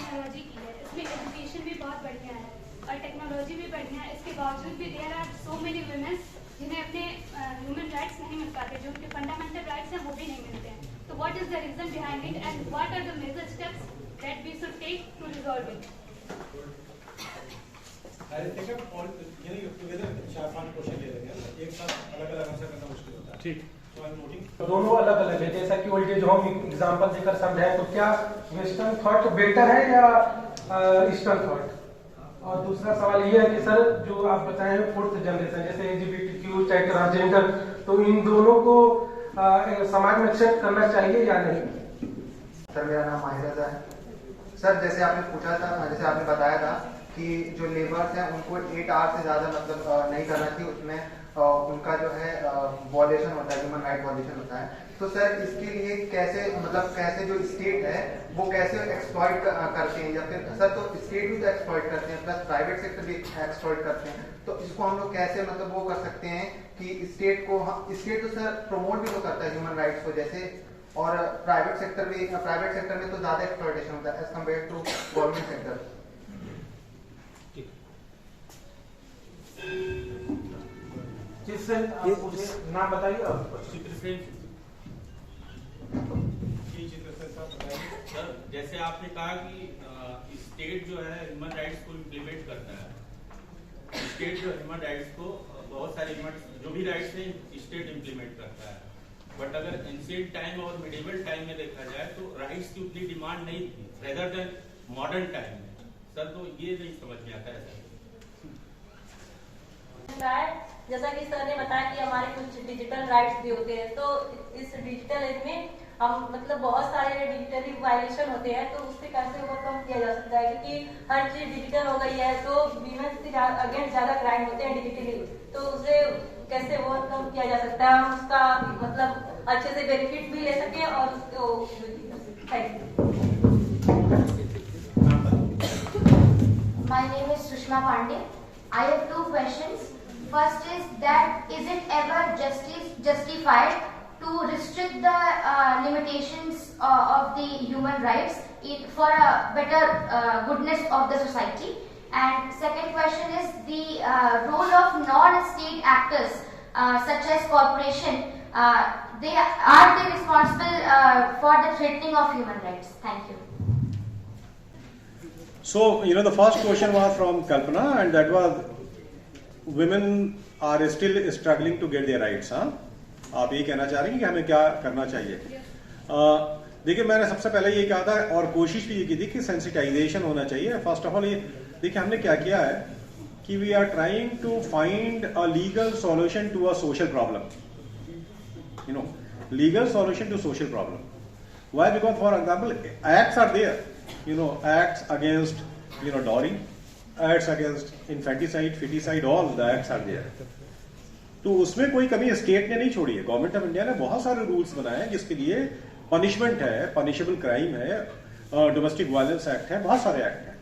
Technology की है, इसमें एजुकेशन भी बहुत बढ़िया है और टेक्नोलॉजी भी बढ़िया है। इसके बावजूद भी there are so many women जिन्हें अपने ह्यूमन राइट्स नहीं मिल पाते, जो उनके फंडामेंटल राइट्स हैं वो भी नहीं मिलते हैं। तो what is the reason behind it and what are the major steps that we should take to resolve it? I think together 4-5 question ले लेंगे, एक साथ अलग-अलग आंसर करना मुश्किल होता है। ठीक, तो आई एम नोटिंग। दोनों अलग अलग है, जैसा कि ओल्ड एज होम एग्जांपल देकर समझाएं, तो क्या वेस्टर्न थॉट बेटर है या ईस्टर्न थॉट? और दूसरा सवाल ये है कि सर जो आप बताएं फोर्थ जनरेशन जैसे LGBTQ चाहे ट्रांसजेंडर, तो इन दोनों को समाज में एक्सेप्ट करना चाहिए या नहीं? सर मेरा नाम माहिर रजा है। सर जैसे आपने पूछा था, जैसे आपने बताया था कि जो लेबर्स हैं उनको 8 आवर से ज़्यादा मतलब नहीं करना चाहिए, उसमें उनका जो है वॉलेशन होता है, ह्यूमन राइट वॉलेशन होता है। तो सर इसके लिए कैसे मतलब कैसे जो स्टेट है वो कैसे एक्सप्लॉइट करते हैं, या फिर सर तो स्टेट भी तो एक्सप्लॉइट करते हैं प्लस प्राइवेट सेक्टर भी एक्सप्लॉइट करते हैं, तो इसको हम लोग कैसे मतलब वो कर सकते हैं कि स्टेट तो सर प्रमोट भी तो करता है ह्यूमन राइट्स को जैसे, और प्राइवेट सेक्टर में तो ज्यादा एक्सप्लॉइटेशन होता है as compare to government sector. जिससे नाम बताइए। सर जैसे आपने कहा कि स्टेट जो है ह्यूमन राइट्स को इम्प्लीमेंट करता है, स्टेट जो ह्यूमन राइट्स को बहुत सारे जो भी राइट्स हैं स्टेट इम्प्लीमेंट करता है, बट अगर एंशिएंट टाइम और मिडिवल टाइम में देखा जाए तो राइट्स की उतनी डिमांड नहीं थी रेदर देन मॉडर्न टाइम में। सर तो ये नहीं समझ में आता है सर। जैसा कि सर ने बताया कि हमारे कुछ डिजिटल राइट्स भी होते हैं, तो इस डिजिटल एज में हम मतलब बहुत सारे डिजिटली वायलेशन होते हैं, तो उससे कैसे ओवरकम किया जा सकता है? क्योंकि हर चीज डिजिटल हो गई है, तो वीमेन के अगेंस्ट ज्यादा क्राइम होते हैं डिजिटली, तो उसे कैसे ओवरकम किया जा सकता है? हम उसका मतलब अच्छे से बेनिफिट भी ले सकें और उसको thank you. My name is Sushma Pandey. I have 2 questions. First is that is it ever justified to restrict the limitations of the human rights for a better goodness of the society? And second question is the role of non-state actors such as corporation. Are they responsible for the threatening of human rights? Thank you. So, the first question was from Kalpana, and that was women are still struggling to get their rights. हाँ, आप ये कहना चाह रही हैं कि हमें क्या करना चाहिए? देखिए, मैंने सबसे पहले ये कहा था और कोशिश भी ये की थी कि सेंसिटाइजेशन होना चाहिए। फर्स्ट ऑफ ऑल ये देखिए हमने क्या किया है कि we are trying to find a legal solution to a social problem, legal solution to social problem. Why? Because for example, acts are there. Acts against, dowry, acts against infanticide, feticide, all the acts are there. तो उसमें कोई कमी state ने नहीं छोड़ी है। Government of India ने बहुत सारे रूल्स बनाए हैं जिसके लिए पनिशमेंट है, पनिशेबल क्राइम है, डोमेस्टिक वायलेंस एक्ट है, बहुत सारे एक्ट हैं।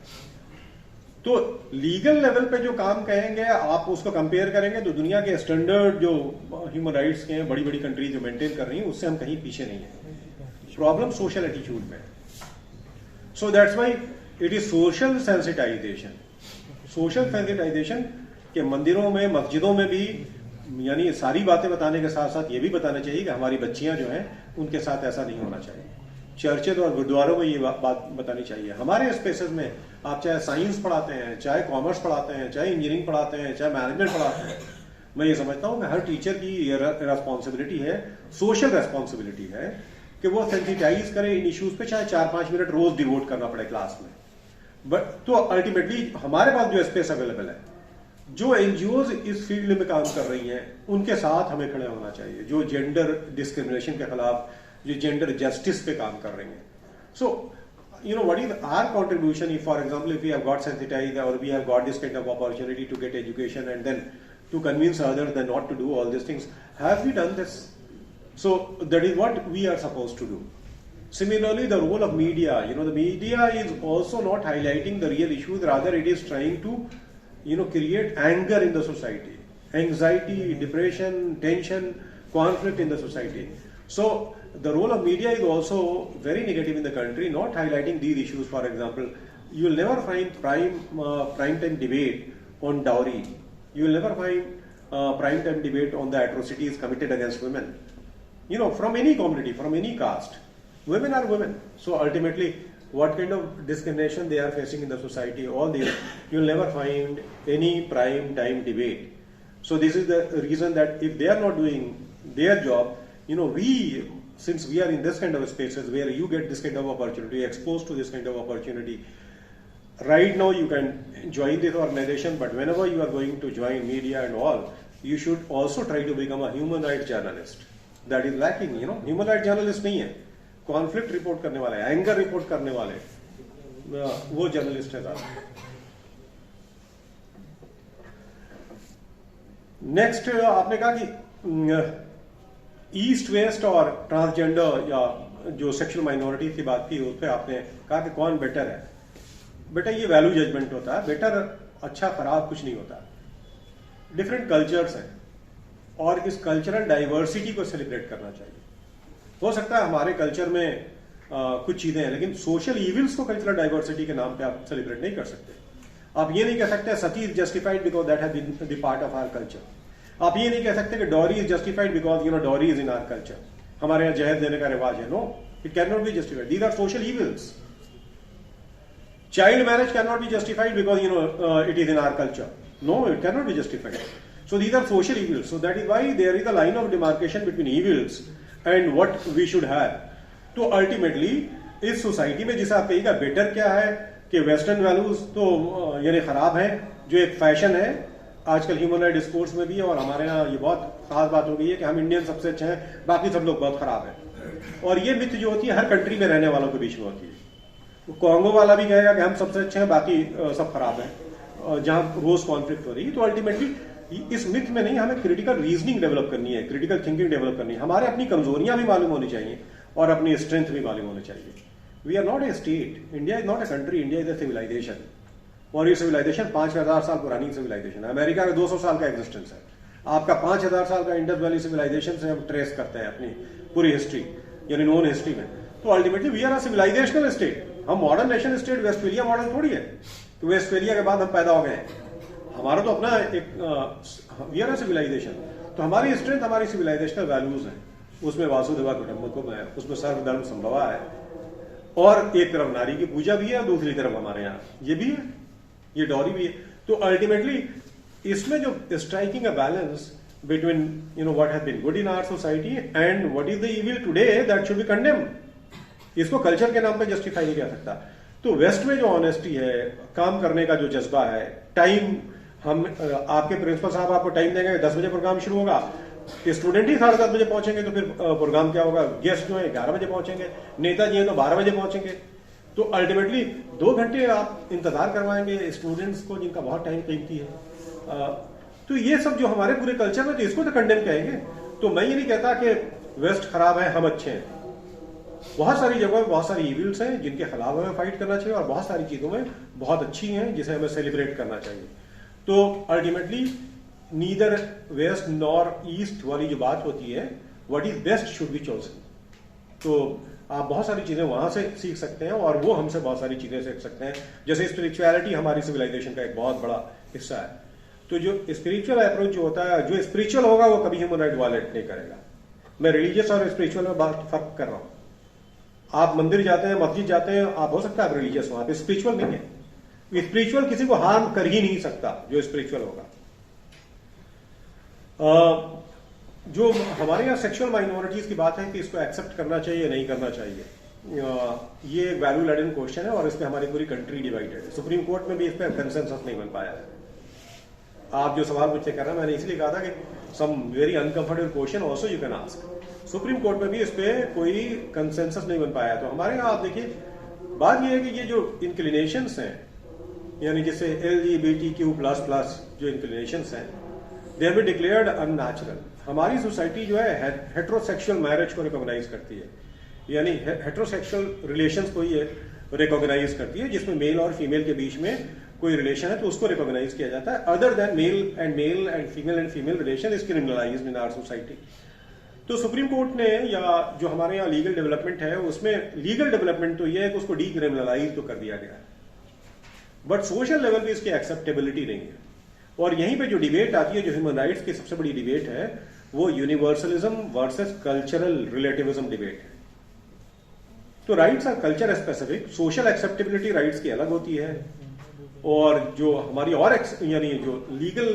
तो लीगल लेवल पे जो काम कहेंगे आप उसको कंपेयर करेंगे तो दुनिया के स्टैंडर्ड जो ह्यूमन राइट्स के हैं बड़ी बड़ी कंट्रीज जो मेंटेन कर रही हैं उससे हम कहीं पीछे नहीं है। प्रॉब्लम सोशल एटीट्यूड में। So that's why it is social sensitization. Social sensitization के मंदिरों में मस्जिदों में भी यानी सारी बातें बताने के साथ साथ ये भी बताना चाहिए कि हमारी बच्चियां जो हैं उनके साथ ऐसा नहीं होना चाहिए। चर्चेज और गुरुद्वारों में ये बात बतानी चाहिए। हमारे स्पेसेस में आप चाहे साइंस पढ़ाते हैं, चाहे कॉमर्स पढ़ाते हैं, चाहे इंजीनियरिंग पढ़ाते हैं, चाहे मैनेजमेंट पढ़ाते हैं, मैं ये समझता हूँ कि हर टीचर की ये रेस्पॉन्सिबिलिटी है, सोशल रेस्पॉन्सिबिलिटी है कि वो सेंसिटाइज करे इन इश्यूज पे, चाहे 4-5 मिनट रोज डिवोट करना पड़े क्लास में। बट तो अल्टीमेटली हमारे पास जो स्पेस अवेलेबल है, जो एनजीओज इस फील्ड में काम कर रही हैं उनके साथ हमें खड़े होना चाहिए, जो जेंडर डिस्क्रिमिनेशन के खिलाफ, जो जेंडर जस्टिस पे काम कर रही हैं। सो what is our contribution if for example if we have got sensitized or we have got this kind of opportunity to get education and then to convince others then not to do all these things, have we done this? So that is what we are supposed to do. Similarly, the role of media, the media is also not highlighting the real issues, rather it is trying to, create anger in the society, anxiety, depression, tension, conflict in the society. So the role of media is also very negative in the country, not highlighting these issues. For example, you will never find prime time debate on dowry. You will never find prime time debate on the atrocities committed against women. You know, from any community, from any caste, women are women. So ultimately, what kind of discrimination they are facing in the society, all these, you will never find any prime time debate. So this is the reason that if they are not doing their job, you know, since we are in this kind of spaces where you get this kind of opportunity, exposed to this kind of opportunity, right now you can join this organization, but whenever you are going to join media and all, you should also try to become a human rights journalist. That is lacking, you know. Human rights journalist नहीं है, conflict report करने वाले, anger report करने वाले, वो journalist है ज़्यादा। Next आपने कहा कि ईस्ट वेस्ट और ट्रांसजेंडर या जो सेक्सुअल माइनॉरिटी की बात की, उस पर आपने कहा कि कौन बेटर है। बेटा ये वैल्यू जजमेंट होता है, बेटर अच्छा खराब कुछ नहीं होता। डिफरेंट कल्चर्स हैं और इस कल्चरल डाइवर्सिटी को सेलिब्रेट करना चाहिए। हो सकता है हमारे कल्चर में कुछ चीजें हैं, लेकिन सोशल इविल्स को कल्चरल डाइवर्सिटी के नाम पे आप सेलिब्रेट नहीं कर सकते। आप ये नहीं कह सकते sati is justified because that has been the part of our culture. आप ये नहीं कह सकते कि dowry is justified because you know dowry is in our culture. हमारे यहाँ जहेज देने का रिवाज है। No, it can not be justified. These are social evils. Child marriage can not be justified because you know it is in our culture. No, it can not be justified. So these are social evils. So that is why there is a line of demarcation between evils and what we should have. तो ultimately इस society में जिसे आप कहिएगा better क्या है कि western values तो यानी खराब है, जो एक फैशन है आजकल ह्यूमन राइट डिस्कोर्स में भी है, और हमारे यहाँ ये बहुत खास बात हो गई है कि हम इंडियन सबसे अच्छे हैं, बाकी सब लोग बहुत खराब हैं। और ये मिथ जो होती है हर कंट्री में रहने वालों के बीच में होती है। कॉन्गो वाला भी कहेगा कि हम सबसे अच्छे हैं, बाकी सब खराब हैं, जहां रोज कॉन्फ्लिक्ट हो रही है। तो अल्टीमेटली इस मिथ में नहीं, हमें क्रिटिकल रीजनिंग डेवलप करनी है, क्रिटिकल थिंकिंग डेवलप करनी है। हमारे अपनी कमजोरियां भी मालूम होनी चाहिए और अपनी स्ट्रेंथ भी मालूम होनी चाहिए। We are not a state, India is not a country, India is a civilization. और ये सिविलाइजेशन 5000 साल पुरानी सिविलाइजेशन है। अमेरिका का 200 साल का एग्जिस्टेंस है। आपका 5000 साल का इंडस वैली सिविलाइजेशन से हम ट्रेस करते हैं अपनी पूरी हिस्ट्री, यानी नॉन हिस्ट्री में। तो ultimately we are a civilisational state. हम modern nation state Westphalia model थोड़ी है कि वेस्टफेलिया के बाद हम पैदा हो गए हैं। हमारा तो अपना एक वी आर अ सिविलाइजेशन। तो हमारी स्ट्रेंथ हमारी सिविलाइजेशनल वैल्यूज हैं, उसमें वासुदेवा कुटुंबकम है, उसमें सर्वधर्म संभवा है, और एक तरफ नारी की पूजा भी है और दूसरी तरफ हमारे यहाँ ये भी है, ये डॉरी भी है। तो अल्टीमेटली इसमें जो striking a balance between you know what has been good in our society and what is the evil today that should be condemned. इसको कल्चर के नाम पे जस्टिफाई नहीं किया सकता। तो वेस्ट में जो ऑनेस्टी है, काम करने का जो जज्बा है, टाइम, हम आपके प्रिंसिपल साहब आपको टाइम देंगे 10 बजे प्रोग्राम शुरू होगा, स्टूडेंट ही 10:30 बजे पहुंचेंगे, तो फिर प्रोग्राम क्या होगा? गेस्ट जो है 11 बजे पहुंचेंगे, नेताजी है तो 12 बजे पहुंचेंगे। तो अल्टीमेटली 2 घंटे आप इंतजार करवाएंगे स्टूडेंट्स को जिनका बहुत टाइम कीमती है। तो ये सब जो हमारे पूरे कल्चर में, तो इसको तो कंडेम कहेंगे। तो मैं ये नहीं कहता कि वेस्ट खराब है, हम अच्छे हैं। बहुत सारी जगहों में बहुत सारी इविल्स हैं जिनके खिलाफ हमें फाइट करना चाहिए, और बहुत सारी चीजों में बहुत अच्छी हैं जिसे हमें सेलिब्रेट करना चाहिए। तो ultimately neither west nor east वाली जो बात होती है, what is best should be chosen. तो आप बहुत सारी चीजें वहां से सीख सकते हैं और वो हमसे बहुत सारी चीजें सीख सकते हैं। जैसे स्पिरिचुअलिटी हमारी सिविलाइजेशन का एक बहुत बड़ा हिस्सा है। तो जो स्पिरिचुअल अप्रोच जो होता है, जो स्पिरिचुअल होगा वो कभी ह्यूमन राइट वायलेट नहीं करेगा। मैं रिलीजियस और स्पिरिचुअल में बात फर्क कर रहा हूं। आप मंदिर जाते हैं, मस्जिद जाते हैं, आप हो सकता है आप रिलीजियस, वहां पे स्पिरिचुअल नहीं है। स्पिरिचुअल किसी को हार्म कर ही नहीं सकता जो स्पिरिचुअल होगा। जो हमारे यहाँ सेक्सुअल माइनॉरिटीज की बात है कि इसको एक्सेप्ट करना चाहिए नहीं करना चाहिए, ये एक वैल्यू लेडन क्वेश्चन है और इस पे हमारी पूरी कंट्री डिवाइडेड है। सुप्रीम कोर्ट में भी इस पर कंसेंसस नहीं बन पाया है। आप जो सवाल मुझसे कर रहे हैं, मैंने इसलिए कहा था कि some very uncomfortable question also you can ask. Supreme court में भी इस पे कोई कंसेंसस नहीं बन पाया। तो हमारे यहाँ आप देखिए, बात यह है कि ये जो इंक्लिनेशंस हैं, यानी जैसे LGBTQ++ जो इंक्लिनेशंस हैं, they have been declared unnatural. हमारी सोसाइटी जो है हेट्रोसेक्सुअल मैरिज को रिकॉग्नाइज करती है, यानी हेट्रोसेक्सुअल रिलेशंस को ये रिकॉग्नाइज करती है, जिसमें मेल और फीमेल के बीच में कोई रिलेशन है तो उसको रिकॉग्नाइज किया जाता है। Other than male and female relation is criminalised in our society. तो सुप्रीम कोर्ट ने, या जो हमारे यहाँ लीगल डेवलपमेंट है, उसमें लीगल डेवलपमेंट तो ये है कि उसको डीक्रिमिनलाइज तो कर दिया गया है। बट सोशल लेवल पे इसकी एक्सेप्टेबिलिटी नहीं है। और यहीं पे जो डिबेट आती है, जो ह्यूमन राइट्स की सबसे बड़ी डिबेट है, वो universalism versus cultural relativism debate है। तो rights our culture specific, social acceptability rights की अलग होती है, और जो हमारी और यानी जो लीगल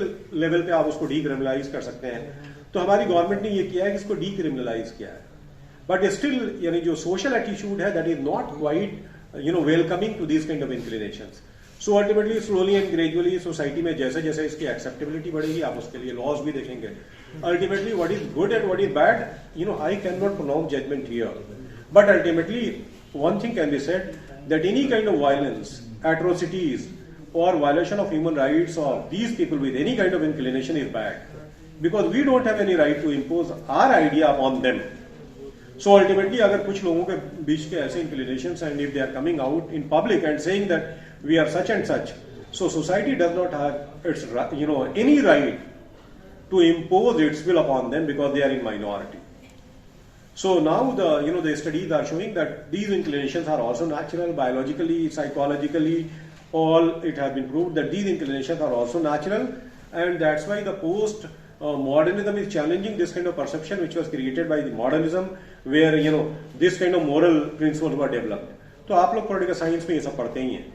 लेवल पे आप उसको डीक्रिमिनलाइज कर सकते हैं, तो हमारी गवर्नमेंट ने ये किया है कि इसको डीक्रिमिनलाइज किया है। बट स्टिल यानी जो सोशल एटीट्यूड है that is not quite welcoming to this kind of inclinations. So ultimately slowly and gradually society में जैसे जैसे इसकी एक्सेप्टेबिलिटी बढ़ेगी, आप उसके लिए लॉज भी देखेंगे। Ultimately what is good and what is bad, I can not pronounce judgement here, but ultimately one thing can be said that any kind of violence, atrocities or violation of human rights of these people with any kind of inclination is bad, because we don't have any right to impose our idea upon them. So ultimately अगर कुछ लोगों के बीच के ऐसे inclinations and if they are coming out in public and saying that we are such and such, so society does not have its any right to impose its will upon them because they are in minority. So now the studies are showing that these inclinations are also natural, biologically, psychologically, all it has been proved that these inclinations are also natural, and that's why the post modernism is challenging this kind of perception which was created by the modernism, where this kind of moral principles were developed. तो आप लोग political science में ये सब पढ़ते ही हैं।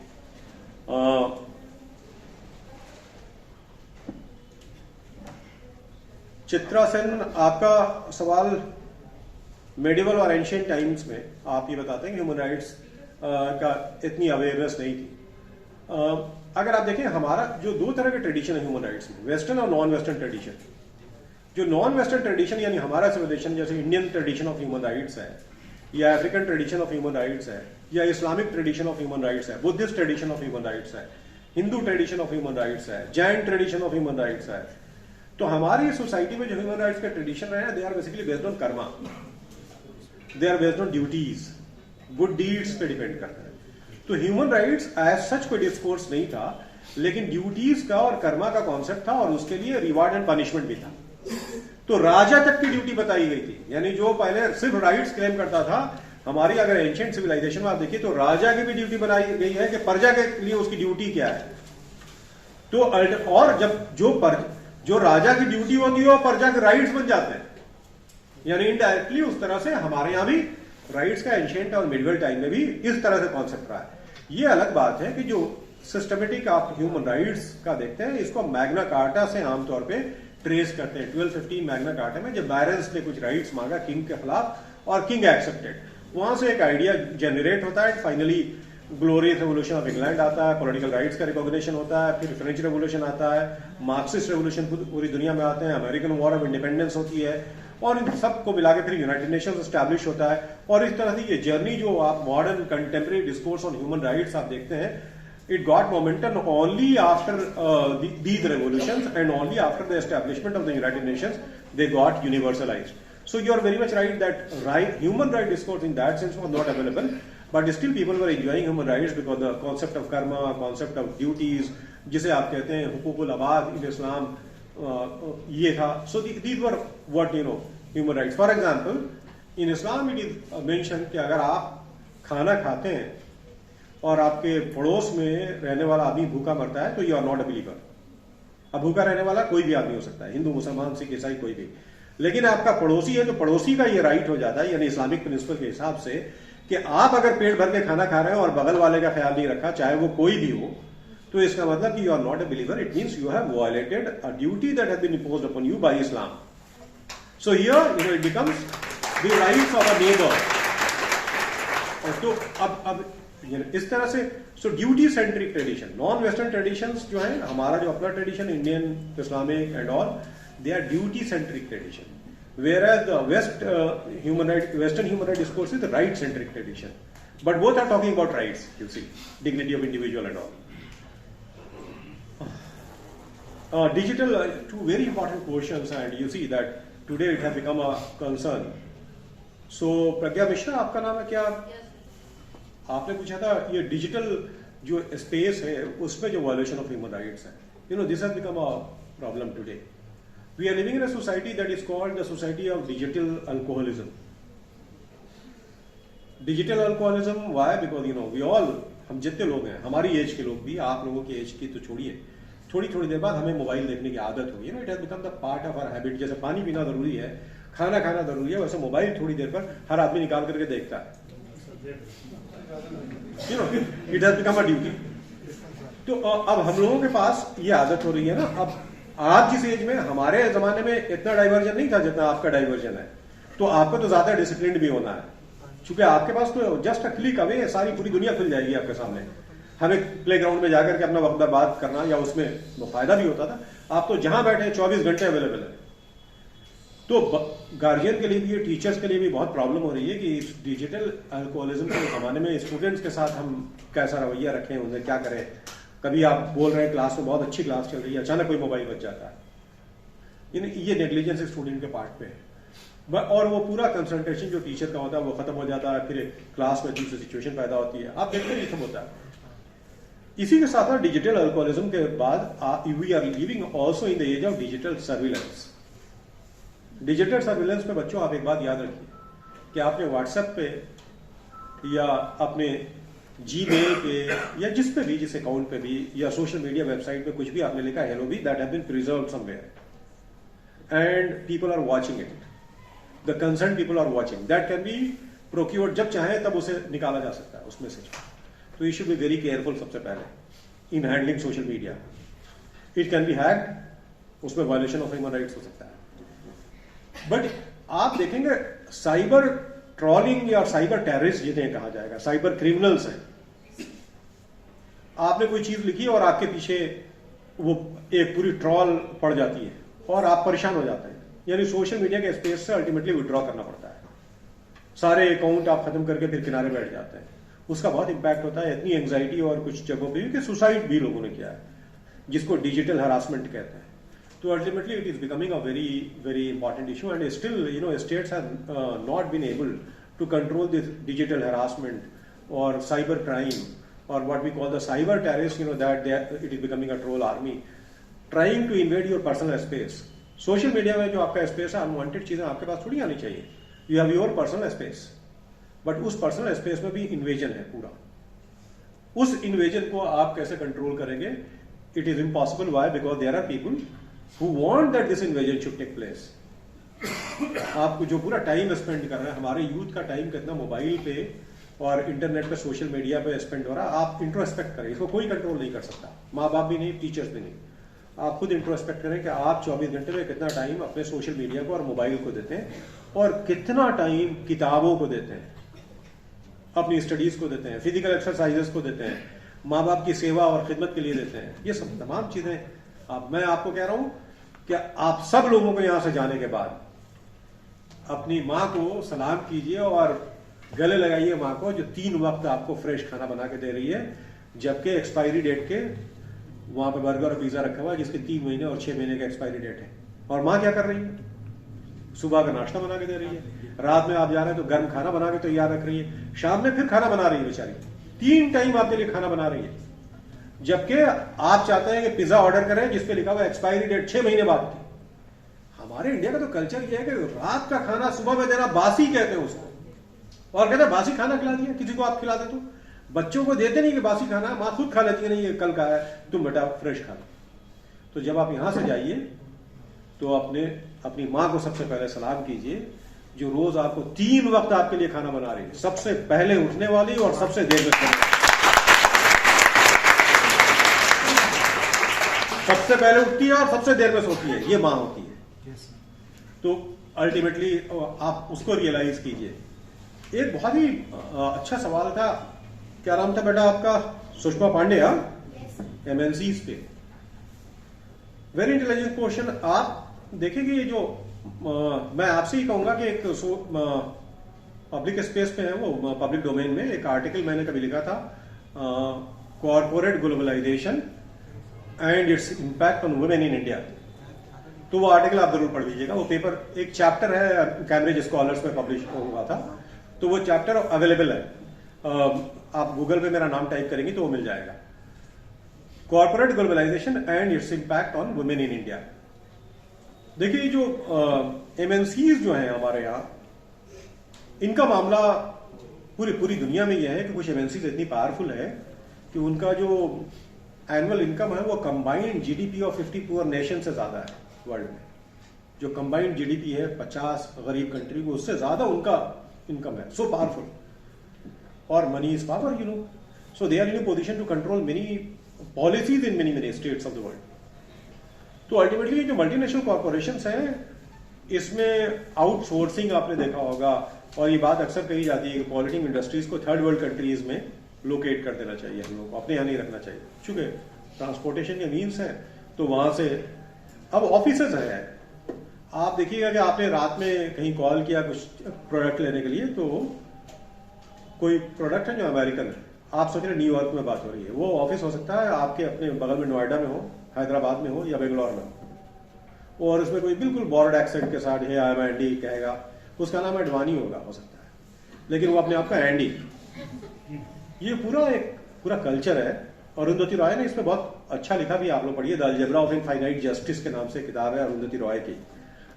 चित्रा सेन, आपका सवाल मेडिवल और एंशिएंट टाइम्स में आप ये बताते हैं कि ह्यूमन राइट्स का इतनी अवेयरनेस नहीं थी। अगर आप देखें हमारा जो दो तरह के ट्रेडिशन है ह्यूमन राइट्स में, वेस्टर्न और नॉन वेस्टर्न ट्रेडिशन। जो नॉन वेस्टर्न ट्रेडिशन यानी हमारा सिविलाइजेशन, जैसे Indian tradition of human rights है, या African tradition of human rights है, या Islamic tradition of human rights है, Buddhist tradition of human rights है, Hindu tradition of human rights है, Jain tradition of human rights है। तो हमारी सोसाइटी में जो ह्यूमन राइट्स का ट्रेडिशन रहे हैं, they are basically based on karma, they are based on duties, good deeds पे डिपेंड करता है। तो ह्यूमन राइट्स एज सच कोई डिस्कोर्स नहीं था, लेकिन ड्यूटीज का और कर्मा का कॉन्सेप्ट था, और उसके लिए रिवार्ड एंड पनिशमेंट भी था। तो राजा तक की ड्यूटी बताई गई थी, यानी जो पहले सिर्फ राइट्स क्लेम करता था, हमारी अगर एंशिएंट सिविलाइजेशन में आप देखिए तो राजा की भी ड्यूटी बनाई गई है कि प्रजा के लिए उसकी ड्यूटी क्या है। तो और जब जो राजा की ड्यूटी होती है वो प्रजा के राइट्स बन जाते हैं, यानी इनडायरेक्टली उस तरह से हमारे यहां भी राइट्स का एंशिएंट और मिडिवल टाइम में भी इस तरह से कॉन्सेप्ट रहा है। ये अलग बात है कि जो सिस्टमेटिक आप ह्यूमन राइट्स का देखते हैं, इसको मैग्ना कार्टा से आमतौर पे ट्रेस करते हैं। 1215 मैग्ना कार्टा में जब बैरन्स ने कुछ राइट्स मांगा किंग के खिलाफ और किंग एक्सेप्टेड, वहां से एक आइडिया जनरेट होता है। Finally glorious revolution of England आता है, पॉलिटिकल राइट्स का रिकॉग्निशन होता है, फिर फ्रेंच रेवोल्यूशन आता है, मार्क्सिस्ट रेवोल्यूशन पूरी दुनिया में आते हैं, अमेरिकन वॉर ऑफ इंडिपेंडेंस होती है, और इन सबको मिला के फिर यूनाइटेड नेशंस एस्टैब्लिश होता है। और इस तरह से ये जर्नी जो आप modern contemporary discourse on human rights आप देखते हैं, it got momentum only after these revolutions, and only after the establishment of the United Nations they got universalized. So you are very much right that human right discourse in that sense was not available, but still people were enjoying human rights because the concept of karma, concept of duties, जिसे आप कहते हैं हुकूकुल अबाद in Islam, ये था. So these were what human rights. For example, in Islam it is mentioned कि अगर आप खाना खाते हैं और आपके पड़ोस में रहने वाला आदमी भूखा मरता है तो you are not a believer. अब भूखा रहने वाला कोई भी आदमी हो सकता है, हिंदू, मुसलमान, सिख, ईसाई, कोई भी. लेकिन आपका पड़ोसी है तो पड़ोसी का ये राइट हो जाता है, यानी इस्लामिक प्रिंसिपल के हिसाब से, कि आप अगर पेट भर के खाना खा रहे हो और बगल वाले का ख्याल नहीं रखा, चाहे वो कोई भी हो, तो इसका मतलब कि you are not a believer. It means you have violated a duty that has been imposed upon you by Islam. So here it becomes the rights of a neighbour. तो अब इस तरह से so duty centric tradition, non western traditions जो है, हमारा जो अपना tradition Indian, Islamic and all, they are duty centric tradition, whereas the western human right discourse is the right centric tradition. But both are talking about rights, you see, dignity of individual and all. Digital, two very important questions, and you see that today it has become a concern. So प्रज्ञा मिश्रा, आपका नाम है क्या? आपने पूछा था ये digital जो space है उसमें जो वायलेशन ऑफ ह्यूमन राइट्स है, this has become a problem today. We are living in a society that is called the society of digital alcoholism. Digital alcoholism, why? Because we all हम जितने लोग हैं, हमारी as के लोग भी, आप लोगों की एज की तो छोड़िए, थोड़ी थोड़ी देर बाद हमें मोबाइल देखने की आदत होगी ना। It has become the part of our habit. जैसे पानी पीना जरूरी है, खाना खाना जरूरी है, वैसे मोबाइल थोड़ी देर पर हर आदमी निकाल करके देखता है। You know, it has become a duty. तो अब हम लोगों के पास ये आदत हो रही है ना। अब आप जिस एज में, हमारे जमाने में इतना डाइवर्जन नहीं था जितना आपका डाइवर्जन है, तो आपको तो ज्यादा डिसिप्लिन भी होना है, क्योंकि आपके पास तो जस्ट अ क्लिक अवे सारी पूरी दुनिया खुल जाएगी आपके सामने। हमें प्लेग्राउंड में जाकर के अपना वक्त बर्बाद करना या उसमें वो फायदा भी होता था। आप तो जहां बैठे 24 घंटे अवेलेबल है। तो गार्जियन के लिए भी, टीचर्स के लिए भी बहुत प्रॉब्लम हो रही है कि इस डिजिटल अल्कोहलिज्म के ज़माने में स्टूडेंट्स के साथ हम कैसा रवैया रखें, उन्हें क्या करें। कभी आप बोल रहे हैं क्लास में, बहुत अच्छी क्लास चल रही है, अचानक कोई मोबाइल बज जाता है। ये नेग्लिजेंस स्टूडेंट के पार्ट पे है, और वो पूरा कंसंट्रेशन जो टीचर का होता है वो खत्म हो जाता है। फिर क्लास में दूसरी सिचुएशन पैदा होती है, आप देखते हैं ये सब होता है। इसी के साथ डिजिटल अल्कोहलिज्म के बाद we are living also in the age of digital surveillance. Digital surveillance में बच्चों आप एक बात याद रखिए कि आपने व्हाट्सएप पे या अपने जीमेल पे या जिस पे भी, जिस अकाउंट पे भी, या सोशल मीडिया वेबसाइट पे कुछ भी आपने लिखा, हेलो भी, that have been preserved somewhere and people are watching it. The concern people are watching, that can be procured. जब चाहे तब उसे निकाला जा सकता है उसमें से। तो you should be very careful सबसे पहले in handling social media. It can be hacked, उसमें वायलेशन ऑफ ह्यूमन राइट्स हो सकता है। बट आप देखेंगे साइबर ट्रॉलिंग या साइबर टेररिस्ट जिन्हें कहा जाएगा, साइबर क्रिमिनल्स हैं। आपने कोई चीज लिखी और आपके पीछे वो एक पूरी ट्रॉल पड़ जाती है और आप परेशान हो जाते हैं। यानी सोशल मीडिया के स्पेस से अल्टीमेटली विड्रॉ करना पड़ता है। सारे अकाउंट आप खत्म करके फिर किनारे बैठ जाते हैं। उसका बहुत इंपैक्ट होता है, इतनी एंग्जाइटी और कुछ जगहों पे कि सुसाइड भी लोगों ने किया है, जिसको डिजिटल हरासमेंट कहते हैं। तो ultimately it is becoming a very very important issue and still states have not been able to control this digital harassment और साइबर क्राइम और what we call the cyber terrorist, that it is becoming a troll army trying to invade your personal space. Social media में जो आपका space है, unwanted चीजें आपके पास थोड़ी आनी चाहिए। You have your personal space, but उस पर्सनल स्पेस में भी इन्वेजन है पूरा। उस इन्वेजन को आप कैसे कंट्रोल करेंगे? It is impossible. Why? Because there are people who want that this invasion should take place. आपको जो पूरा टाइम स्पेंड कर रहे हैं, हमारे यूथ का टाइम कितना मोबाइल पे और इंटरनेट पे, सोशल मीडिया पे स्पेंड हो रहा है, आप इंट्रोस्पेक्ट करें। इसको कोई कंट्रोल नहीं कर सकता, माँ बाप भी नहीं, टीचर्स भी नहीं। आप खुद इंट्रोस्पेक्ट करें कि आप 24 घंटे में कितना टाइम अपने सोशल मीडिया को और मोबाइल को देते हैं और कितना टाइम किताबों को देते हैं, अपनी स्टडीज को देते हैं, फिजिकल एक्सरसाइजेस को देते हैं, माँ बाप की सेवा और खिदमत के लिए देते हैं। ये सब तमाम चीजें मैं आपको कह रहा हूं कि आप सब लोगों को यहां से जाने के बाद अपनी माँ को सलाम कीजिए और गले लगाइए माँ को, जो 3 वक्त आपको फ्रेश खाना बना के दे रही है, जबकि एक्सपायरी डेट के वहां पे बर्गर और पिज्जा रखा हुआ है जिसके 3 महीने और 6 महीने का एक्सपायरी डेट है। और माँ क्या कर रही है? सुबह का नाश्ता बना के दे रही है, रात में आप जा रहे हैं तो गर्म खाना बना के तैयार रख रही है, शाम में फिर खाना बना रही है बेचारी। 3 टाइम आपके लिए खाना बना रही है, जबकि आप चाहते हैं कि पिज्जा ऑर्डर करें जिसपे लिखा हुआ एक्सपायरी डेट 6 महीने बाद की। हमारे इंडिया का तो कल्चर यह है कि रात का खाना सुबह में देना बासी कहते हैं उसको, और कहते हैं बासी खाना खिला दिया, किसी को आप खिला दे तो बच्चों को देते नहीं कि बासी खाना, माँ खुद खा लेती है, नहीं ये कल का है, तुम बेटा फ्रेश खा लो। तो जब आप यहां से जाइए तो अपनी माँ को सबसे पहले सलाम कीजिए, जो रोज आपको 3 वक्त आपके लिए खाना बना रही है, सबसे पहले उठने वाली और सबसे देर में सोने वाली। सबसे पहले उठती है और सबसे देर में सोती है, ये माँ होती है। तो अल्टीमेटली आप उसको रियलाइज कीजिए। एक बहुत ही अच्छा सवाल था, क्या नाम था बेटा आपका? सुषमा पांडे। एमएनसीज पे वेरी इंटेलिजेंट क्वेश्चन। आप देखेंगे ये जो मैं आपसे ही कहूंगा कि एक पब्लिक स्पेस पे है, वो पब्लिक डोमेन में एक आर्टिकल मैंने कभी लिखा था, corporate globalisation and its impact on women in India. तो वो आर्टिकल आप जरूर पढ़ लीजिएगा। वो पेपर एक चैप्टर है, कैम्ब्रिज स्कॉलर्स में पब्लिश हुआ था, तो वो चैप्टर अवेलेबल है। आप गूगल पे मेरा नाम टाइप करेंगे तो वो मिल जाएगा, corporate globalisation and its impact on women in India. देखिए जो एमएनसीज जो हैं हमारे यहाँ, इनका मामला पूरी दुनिया में यह है कि कुछ एमएनसीज इतनी पावरफुल है कि उनका जो एनुअल इनकम है वो combined GDP of 50 poor nation से ज्यादा है वर्ल्ड में। जो कंबाइंड जीडीपी है 50 गरीब कंट्री को, उससे ज्यादा उनका इनकम है। सो पावरफुल, और money is power, you know, so they are in position to control many policies in many states of the world. तो अल्टीमेटली जो मल्टीनेशनल कॉर्पोरेशंस हैं, इसमें आउटसोर्सिंग आपने देखा होगा, और ये बात अक्सर कही जाती है कि पॉलिटिंग इंडस्ट्रीज को थर्ड वर्ल्ड कंट्रीज में लोकेट कर देना चाहिए, हम लोग को अपने यहाँ नहीं रखना चाहिए। चूंकि ट्रांसपोर्टेशन के मीन्स है तो वहां से अब ऑफिसेज है। आप देखिएगा कि आपने रात में कहीं कॉल किया कुछ प्रोडक्ट लेने के लिए, तो कोई प्रोडक्ट है जो अमेरिकन है, आप सोच रहे न्यूयॉर्क में बात हो रही है, वो ऑफिस हो सकता है आपके अपने बगल में नोएडा में हो, हैदराबाद में हो, या बेंगलोर में हो, और उसमें कोई बिल्कुल बॉर्ड एक्सेंट के साथ हे आई एम एंडी कहेगा, उसका नाम एडवानी होगा, हो सकता है, लेकिन वो अपने आप का एंडी। ये पूरा कल्चर है। अरुंधति रॉय ने इस पर बहुत अच्छा लिखा भी, आप लोग पढ़िए, the algebra of infinite justice के नाम से किताब है अरुंधति रॉय की,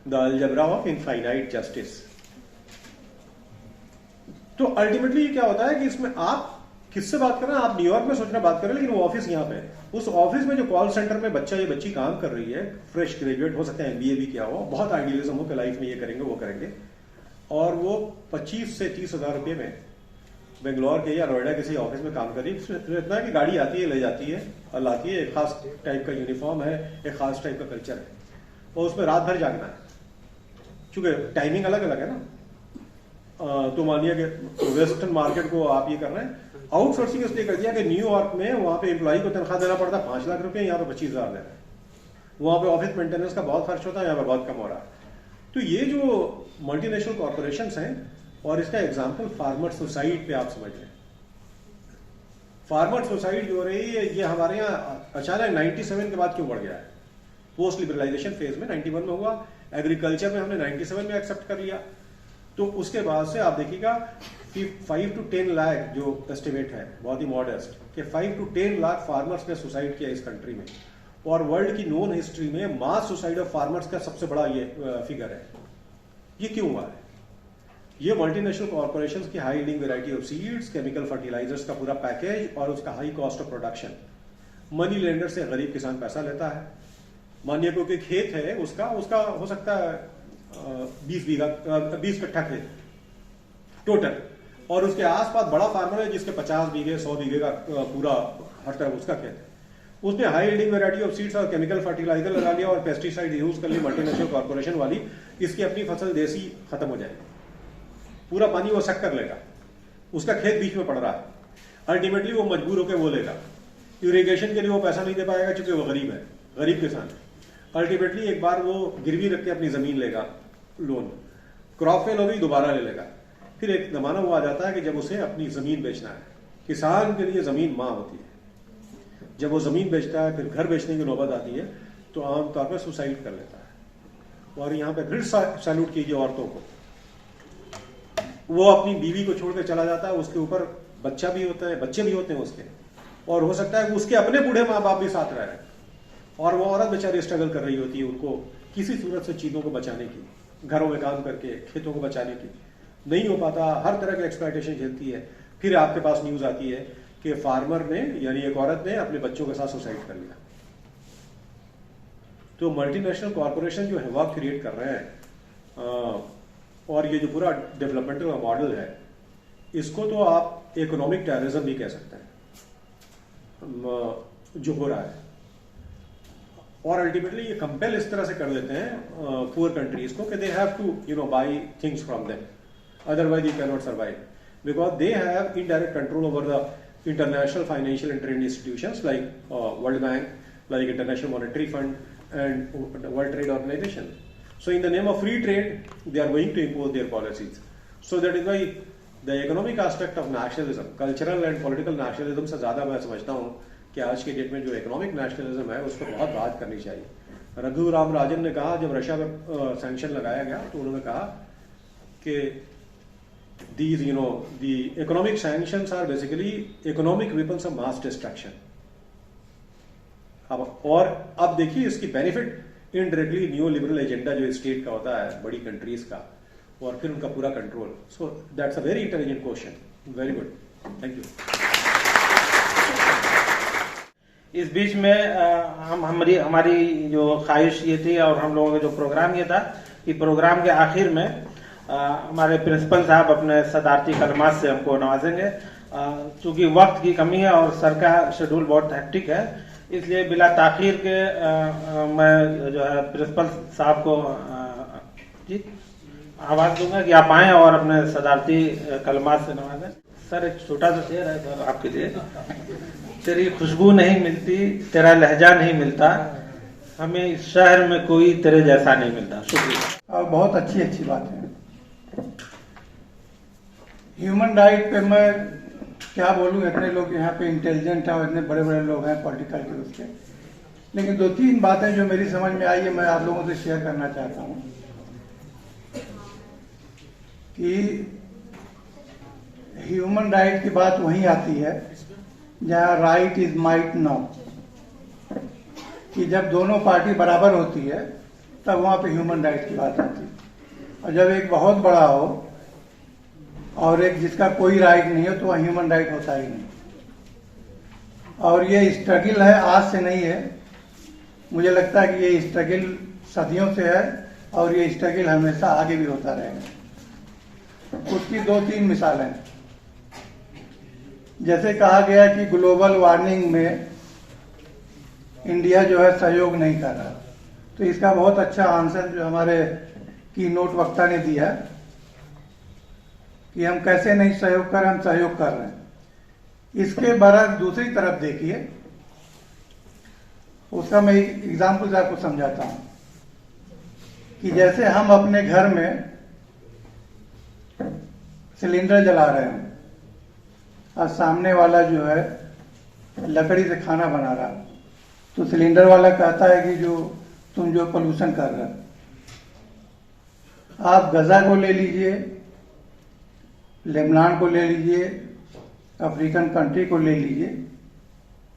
the algebra of infinite justice. तो अल्टीमेटली क्या होता है कि इसमें आप किससे बात कर रहे हैं, आप न्यूयॉर्क में सोचना बात कर रहे हैं, लेकिन वो ऑफिस यहाँ पे है। उस ऑफिस में जो कॉल सेंटर में बच्चा या बच्ची काम कर रही है, फ्रेश ग्रेजुएट हो सकता है, एमबीए भी किया हो, बहुत आइडियलिज्म हो कि लाइफ में ये करेंगे वो करेंगे, और वो 25 से 30 हजार रुपये में बेंगलोर के या नोएडा किसी ऑफिस में काम कर रही है। इतना कि गाड़ी आती है, ले जाती है और लाती है, एक खास टाइप का यूनिफॉर्म है, एक खास टाइप का कल्चर है, और उसमें रात भर जागना है, क्योंकि टाइमिंग अलग अलग है ना। तो मानिए कि वेस्टर्न मार्केट को आप ये कर रहे हैं, आउटसोर्सिंग इसलिए कर दिया कि न्यूयॉर्क में वहां पे एम्प्लॉई को तनख्वाह देना पड़ता है 5 लाख रुपए, यहाँ पे 25,000 दे रहे हैं, वहां पे ऑफिस मेंटेनेंस का बहुत खर्च होता है, यहाँ पे बहुत कम हो रहा है। तो ये जो मल्टीनेशनल कॉर्पोरेशंस हैं, और इसका एग्जाम्पल फार्मर सुसाइड पे आप समझ लें। फार्मर सुसाइड जो हो रही है, ये हमारे यहाँ अचानक 97 के बाद क्यों बढ़ गया है? पोस्ट लिबरलाइजेशन फेज में 91 में हुआ, एग्रीकल्चर में हमने 97 में एक्सेप्ट कर लिया, तो उसके बाद से आप देखिएगा 5 to 10 लाख जो एस्टिमेट है, बहुत ही मॉडेस्ट, कि 5 to 10 लाख फार्मर्स ने सुसाइड किया इस कंट्री में, और वर्ल्ड की नोन हिस्ट्री में मास सुसाइड ऑफ फार्मर्स का सबसे बड़ा ये फिगर है। ये क्यों हुआ है? ये मल्टीनेशनल कॉर्पोरेशंस की high yielding variety of seeds, chemical fertilisers का पूरा पैकेज, और उसका high cost of production, money lender से गरीब किसान पैसा लेता है। मानिए कोई खेत है, उसका हो सकता है 20 कट्ठा खेत टोटल, और उसके आसपास बड़ा फार्मर है जिसके 50 बीघे 100 बीघे का पूरा हर तरफ उसका खेत है। उसने high yielding variety of seeds और केमिकल फर्टिलाइजर लगा लिया और पेस्टिसाइड यूज कर ली मल्टीनेशनल कॉर्पोरेशन वाली, इसकी अपनी फसल देसी खत्म हो जाएगी, पूरा पानी वो सक कर लेगा, उसका खेत बीच में पड़ रहा है, अल्टीमेटली वो मजबूर होकर वो लेगा, इरिगेशन के लिए वो पैसा नहीं दे पाएगा क्योंकि वो गरीब है, गरीब किसान है। अल्टीमेटली एक बार वो गिरवी रख के अपनी जमीन लेगा, लोन, क्रॉप फेल हो गई दोबारा ले लेगा, फिर एक जमाना वो आ जाता है कि जब उसे अपनी जमीन बेचना है। किसान के लिए जमीन मां होती है, जब वो जमीन बेचता है फिर घर बेचने की नौबत आती है तो आमतौर पर सुसाइड कर लेता है। और यहाँ पे फिर सैल्यूट कीजिए औरतों को, वो अपनी बीवी को छोड़कर चला जाता है, उसके ऊपर बच्चा भी होता है, बच्चे भी होते हैं उसके, और हो सकता है उसके अपने बूढ़े माँ बाप भी साथ रह रहे हैं, और वो औरत बेचारी स्ट्रगल कर रही होती है उनको किसी सूरत से चीजों को बचाने की, घरों में काम करके खेतों को बचाने की, नहीं हो पाता, हर तरह की एक्सप्लॉयटेशन झेलती है। फिर आपके पास न्यूज आती है कि फार्मर ने, यानी एक औरत ने अपने बच्चों के साथ सुसाइड कर लिया। तो मल्टीनेशनल कॉर्पोरेशन जो है वह क्रिएट कर रहे हैं, और ये जो पूरा डेवलपमेंटल मॉडल है, इसको तो आप इकोनॉमिक टेररिज्म भी कह सकते हैं जो हो रहा है। और अल्टीमेटली ये कंपेल इस तरह से कर देते हैं पुअर कंट्रीज को कि they have two by things from them, otherwise you cannot survive, because they have indirect control over the international financial and trade institutions like World Bank, like International Monetary Fund and World Trade Organization. So in the name of free trade they are going to impose their policies. So that is why the economic aspect of nationalism, cultural and political nationalism से ज्यादा मैं समझता हूँ कि आज के date में जो इकोनॉमिक नेशनलिज्म है उस पर बहुत बात करनी चाहिए। रघु राम राजन ने कहा, जब रशिया में सैंक्शन लगाया गया तो उन्होंने कहा कि these, the economic sanctions are basically economic weapons of mass destruction. और अब देखिए इसकी benefit indirectly new liberal agenda जो स्टेट का होता है, बड़ी कंट्रीज का, और फिर उनका पूरा control. So that's a very intelligent question, very good, thank you. इस बीच में हमारी जो ख्वाहिश ये थी और हम लोगों का जो प्रोग्राम ये था कि प्रोग्राम के आखिर में हमारे प्रिंसिपल साहब अपने सदारती कलमात से हमको नवाजेंगे। चूंकि वक्त की कमी है और सर का शेड्यूल बहुत हैक्टिक है, इसलिए बिला ताखीर के मैं जो है प्रिंसिपल साहब को जी आवाज दूंगा कि आप आएं और अपने सदारती कलमात से नवाजें। सर एक छोटा सा शेर है सर आपके लिए। तेरी खुशबू नहीं मिलती, तेरा लहजा नहीं मिलता, हमें इस शहर में कोई तेरे जैसा नहीं मिलता। शुक्रिया। और बहुत अच्छी बात है। ह्यूमन राइट पे मैं क्या बोलूं, इतने लोग यहाँ पे इंटेलिजेंट हैं और इतने बड़े बड़े लोग हैं पॉलिटिकल के उसके, लेकिन 2-3 बातें जो मेरी समझ में आई है मैं आप लोगों से शेयर करना चाहता हूँ कि ह्यूमन राइट की बात वहीं आती है जहाँ राइट इज माइट नाउ, कि जब दोनों पार्टी बराबर होती है तब वहाँ पे ह्यूमन राइट की बात आती है। और जब एक बहुत बड़ा हो और एक जिसका कोई राइट नहीं हो तो वह ह्यूमन राइट होता ही नहीं। और ये स्ट्रगल है, आज से नहीं है। मुझे लगता है कि ये स्ट्रगल सदियों से है और ये स्ट्रगल हमेशा आगे भी होता रहेगा। उसकी 2-3 मिसालें हैं। जैसे कहा गया कि ग्लोबल वार्मिंग में इंडिया जो है सहयोग नहीं कर रहा, तो इसका बहुत अच्छा आंसर जो हमारे की नोट वक्ता ने दिया कि हम कैसे नहीं सहयोग कर रहे, हम सहयोग कर रहे हैं। इसके बरक्स दूसरी तरफ देखिए, उसका मैं एग्जाम्पल से आपको समझाता हूं कि जैसे हम अपने घर में सिलेंडर जला रहे हैं और सामने वाला जो है लकड़ी से खाना बना रहा, तो सिलेंडर वाला कहता है कि जो तुम जो पोल्यूशन कर रहे हो। आप गजा को ले लीजिए, लेबनान को ले लीजिए, अफ्रीकन कंट्री को ले लीजिए,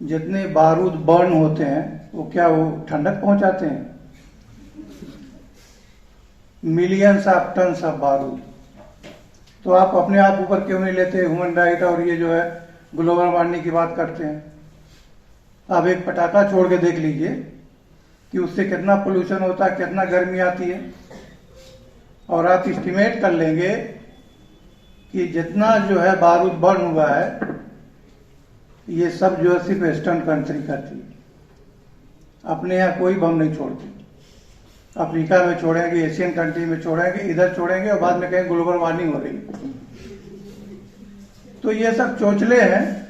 जितने बारूद बर्न होते हैं वो क्या वो ठंडक पहुंचाते हैं? मिलियंस ऑफ टन्स ऑफ बारूद। तो आप अपने आप ऊपर क्यों नहीं लेते ह्यूमन राइट और ये जो है ग्लोबल वार्मिंग की बात करते हैं? आप एक पटाखा छोड़ के देख लीजिए कि उससे कितना पोल्यूशन होता है, कितना गर्मी आती है, और आप एस्टिमेट कर लेंगे कि जितना जो है बारूद बर्न हुआ है ये सब जो है सिर्फ वेस्टर्न कंट्री करती है। अपने यहाँ कोई बम नहीं छोड़ते। अफ्रीका में छोड़ेंगे, एशियन कंट्री में छोड़ेंगे, इधर छोड़ेंगे और बाद में कहेंगे ग्लोबल वार्मिंग हो रही। तो ये सब चोचले हैं।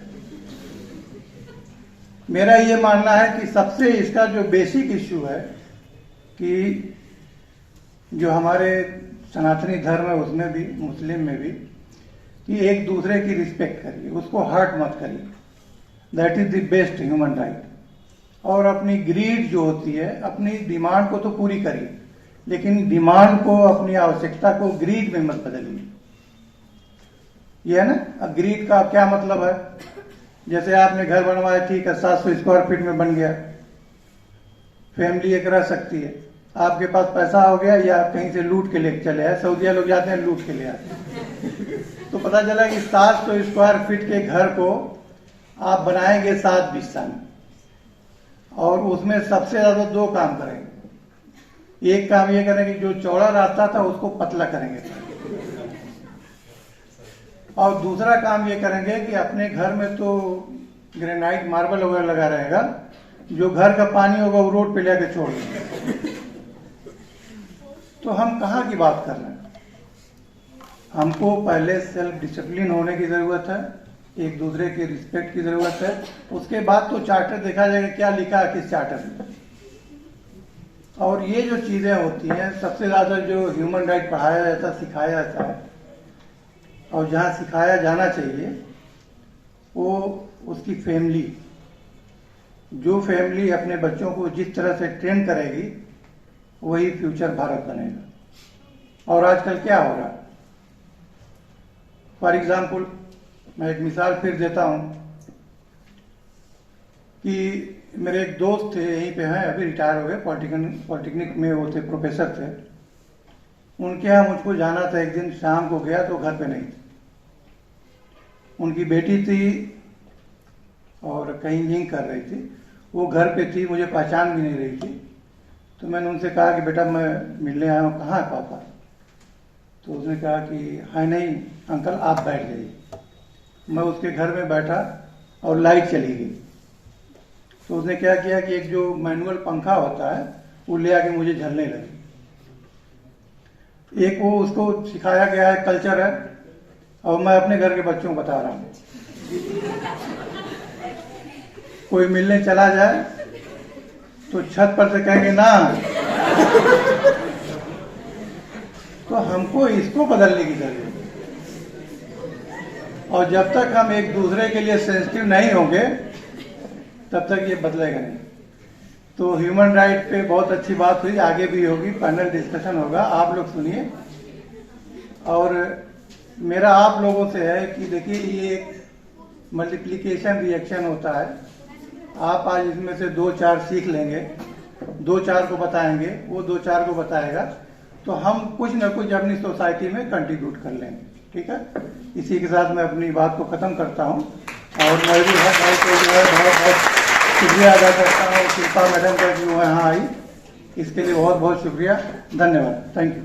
मेरा ये मानना है कि सबसे इसका जो बेसिक इश्यू है कि जो हमारे सनातनी धर्म है उसमें भी, मुस्लिम में भी, कि एक दूसरे की रिस्पेक्ट करिए, उसको हर्ट मत करिए। That is the best human right. और अपनी ग्रीड जो होती है, अपनी डिमांड को तो पूरी करिए, लेकिन डिमांड को, अपनी आवश्यकता को ग्रीड में मत बदलिए। ये है ना, ग्रीड का क्या मतलब है? जैसे आपने घर बनवाया, ठीक है, 700 स्क्वायर फीट में बन गया, फैमिली एक रह सकती है। आपके पास पैसा हो गया या कहीं से लूट के लेके चले आए, सऊदिया लोग जाते हैं लूट के ले आते हैं, तो पता चला कि 700 स्क्वायर फीट के घर को आप बनाएंगे 7 बिस्सा में, और उसमें सबसे ज्यादा 2 काम करेंगे। एक काम ये करेंगे जो चौड़ा रास्ता था उसको पतला करेंगे, और दूसरा काम ये करेंगे कि अपने घर में तो ग्रेनाइट मार्बल वगैरह लगा रहेगा, जो घर का पानी होगा वो रोड पे लेके छोड़ देंगे। तो हम कहाँ की बात कर रहे हैं? हमको पहले सेल्फ डिसिप्लिन होने की जरूरत है, एक दूसरे की रिस्पेक्ट की जरूरत है। उसके बाद तो चार्टर देखा जाएगा क्या लिखा है किस चार्टर में। और ये जो चीजें होती हैं, सबसे ज्यादा जो ह्यूमन राइट पढ़ाया जाता, सिखाया जाता है, और जहाँ सिखाया जाना चाहिए वो उसकी फैमिली। जो फैमिली अपने बच्चों को जिस तरह से ट्रेन करेगी वही फ्यूचर भारत बनेगा। और आजकल क्या हो रहा है, फॉर एग्जाम्पल मैं एक मिसाल फिर देता हूं कि मेरे एक दोस्त थे, यहीं पे हैं, अभी रिटायर हो गए, पॉलिटेक्निक में वो थे, प्रोफेसर थे। उनके यहाँ मुझको जाना था, एक दिन शाम को गया तो घर पे नहीं थे। उनकी बेटी थी और कहीं इंजीनियरिंग कर रही थी। वो घर पे थी, मुझे पहचान भी नहीं रही थी। तो मैंने उनसे कहा कि बेटा मैं मिलने आया हूँ, कहाँ है पापा? तो उसने कहा कि है नहीं अंकल, आप बैठ जाइए। मैं उसके घर में बैठा और लाइट चली गई। तो उसने क्या किया कि एक जो मैनुअल पंखा होता है वो ले आके मुझे झलने लगी। एक वो उसको सिखाया गया है, कल्चर है, और मैं अपने घर के बच्चों को बता रहा हूँ। कोई मिलने चला जाए तो छत पर से कहेंगे ना, तो हमको इसको बदलने की जरूरत है। और जब तक हम एक दूसरे के लिए सेंसिटिव नहीं होंगे तब तक ये बदलेगा नहीं। तो ह्यूमन राइट पे बहुत अच्छी बात हुई, आगे भी होगी, पैनल डिस्कशन होगा, आप लोग सुनिए। और मेरा आप लोगों से है कि देखिए ये एक मल्टीप्लिकेशन रिएक्शन होता है। आप आज इसमें से 2-4 सीख लेंगे, 2-4 को बताएंगे, वो 2-4 को बताएगा, तो हम कुछ न कुछ अपनी सोसाइटी में कंट्रीब्यूट कर लेंगे। ठीक है, इसी के साथ मैं अपनी बात को खत्म करता हूँ। और मैं भी बहुत शुक्रिया अदा करता हूँ शिल्पा मैडम का कि वो यहाँ आई, इसके लिए बहुत बहुत शुक्रिया, धन्यवाद, थैंक यू।